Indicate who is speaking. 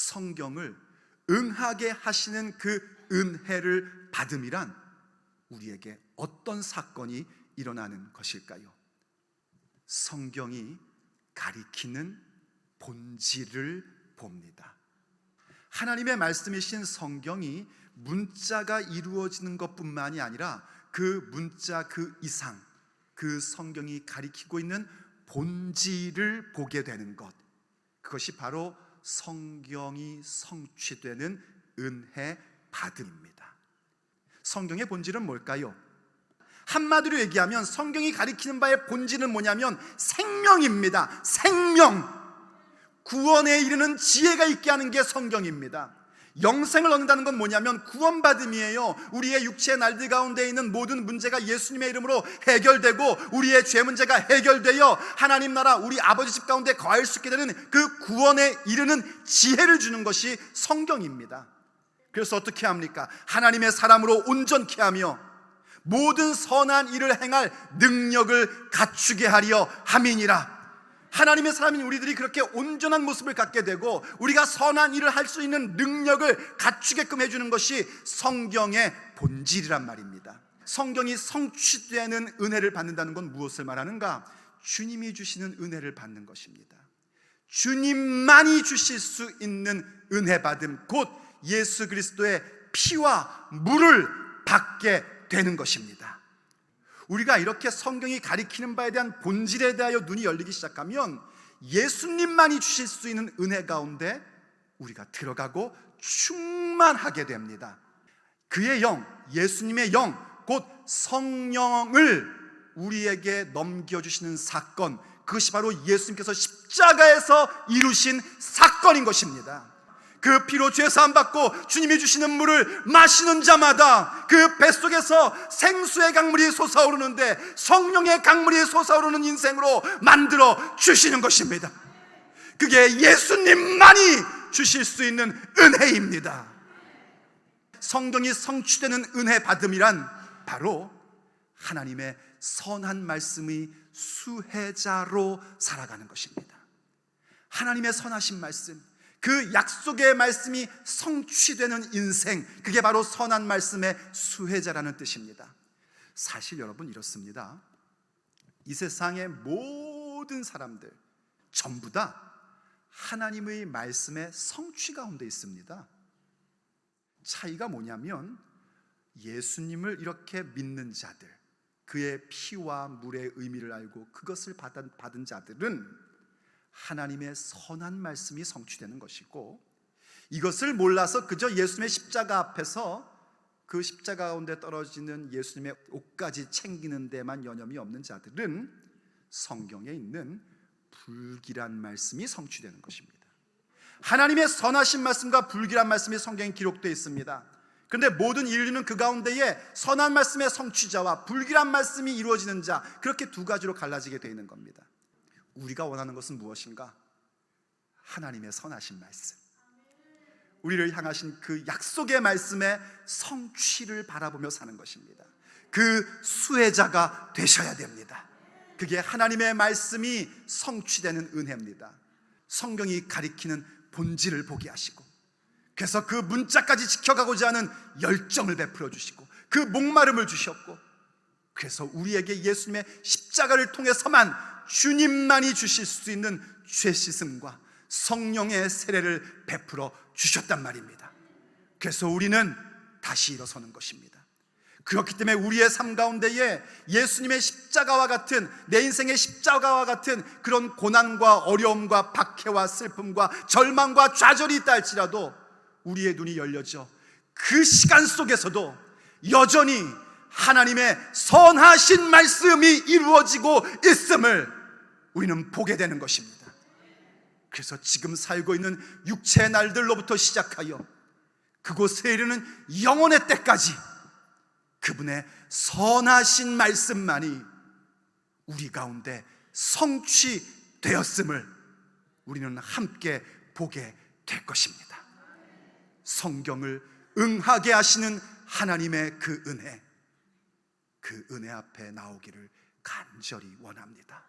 Speaker 1: 성경을 응하게 하시는 그 은혜를 받음이란 우리에게 어떤 사건이 일어나는 것일까요? 성경이 가리키는 본질을 봅니다. 하나님의 말씀이신 성경이 문자가 이루어지는 것뿐만이 아니라 그 문자 그 이상, 그 성경이 가리키고 있는 본질을 보게 되는 것, 그것이 바로 성경이 성취되는 은혜 받음입니다. 성경의 본질은 뭘까요? 한마디로 얘기하면 성경이 가리키는 바의 본질은 뭐냐면 생명입니다. 생명, 구원에 이르는 지혜가 있게 하는 게 성경입니다. 영생을 얻는다는 건 뭐냐면 구원받음이에요. 우리의 육체의 날들 가운데 있는 모든 문제가 예수님의 이름으로 해결되고 우리의 죄 문제가 해결되어 하나님 나라 우리 아버지 집 가운데 거할 수 있게 되는 그 구원에 이르는 지혜를 주는 것이 성경입니다. 그래서 어떻게 합니까? 하나님의 사람으로 온전케 하며 모든 선한 일을 행할 능력을 갖추게 하려 함이니라. 하나님의 사람인 우리들이 그렇게 온전한 모습을 갖게 되고 우리가 선한 일을 할 수 있는 능력을 갖추게끔 해주는 것이 성경의 본질이란 말입니다. 성경이 성취되는 은혜를 받는다는 건 무엇을 말하는가? 주님이 주시는 은혜를 받는 것입니다. 주님만이 주실 수 있는 은혜 받음, 곧 예수 그리스도의 피와 물을 받게 되는 것입니다. 우리가 이렇게 성경이 가리키는 바에 대한 본질에 대하여 눈이 열리기 시작하면 예수님만이 주실 수 있는 은혜 가운데 우리가 들어가고 충만하게 됩니다. 그의 영, 예수님의 영, 곧 성령을 우리에게 넘겨주시는 사건, 그것이 바로 예수님께서 십자가에서 이루신 사건인 것입니다. 그 피로 죄 사함 받고 주님이 주시는 물을 마시는 자마다 그 뱃속에서 생수의 강물이 솟아오르는데 성령의 강물이 솟아오르는 인생으로 만들어 주시는 것입니다. 그게 예수님만이 주실 수 있는 은혜입니다. 성경이 성취되는 은혜 받음이란 바로 하나님의 선한 말씀의 수혜자로 살아가는 것입니다. 하나님의 선하신 말씀, 그 약속의 말씀이 성취되는 인생, 그게 바로 선한 말씀의 수혜자라는 뜻입니다. 사실 여러분 이렇습니다. 이 세상의 모든 사람들 전부 다 하나님의 말씀의 성취 가운데 있습니다. 차이가 뭐냐면 예수님을 이렇게 믿는 자들, 그의 피와 물의 의미를 알고 그것을 받은 자들은 하나님의 선한 말씀이 성취되는 것이고, 이것을 몰라서 그저 예수님의 십자가 앞에서 그 십자가 가운데 떨어지는 예수님의 옷까지 챙기는 데만 여념이 없는 자들은 성경에 있는 불길한 말씀이 성취되는 것입니다. 하나님의 선하신 말씀과 불길한 말씀이 성경에 기록되어 있습니다. 그런데 모든 인류는 그 가운데에 선한 말씀의 성취자와 불길한 말씀이 이루어지는 자, 그렇게 두 가지로 갈라지게 되어 있는 겁니다. 우리가 원하는 것은 무엇인가? 하나님의 선하신 말씀, 우리를 향하신 그 약속의 말씀의 성취를 바라보며 사는 것입니다. 그 수혜자가 되셔야 됩니다. 그게 하나님의 말씀이 성취되는 은혜입니다. 성경이 가리키는 본질을 보게 하시고, 그래서 그 문자까지 지켜가고자 하는 열정을 베풀어 주시고 그 목마름을 주셨고, 그래서 우리에게 예수님의 십자가를 통해서만 주님만이 주실 수 있는 죄 씻음과 성령의 세례를 베풀어 주셨단 말입니다. 그래서 우리는 다시 일어서는 것입니다. 그렇기 때문에 우리의 삶 가운데에 예수님의 십자가와 같은, 내 인생의 십자가와 같은 그런 고난과 어려움과 박해와 슬픔과 절망과 좌절이 있다 할지라도 우리의 눈이 열려져 그 시간 속에서도 여전히 하나님의 선하신 말씀이 이루어지고 있음을 우리는 보게 되는 것입니다. 그래서 지금 살고 있는 육체의 날들로부터 시작하여 그곳에 이르는 영원의 때까지 그분의 선하신 말씀만이 우리 가운데 성취되었음을 우리는 함께 보게 될 것입니다. 성경을 응하게 하시는 하나님의 그 은혜 앞에 나오기를 간절히 원합니다.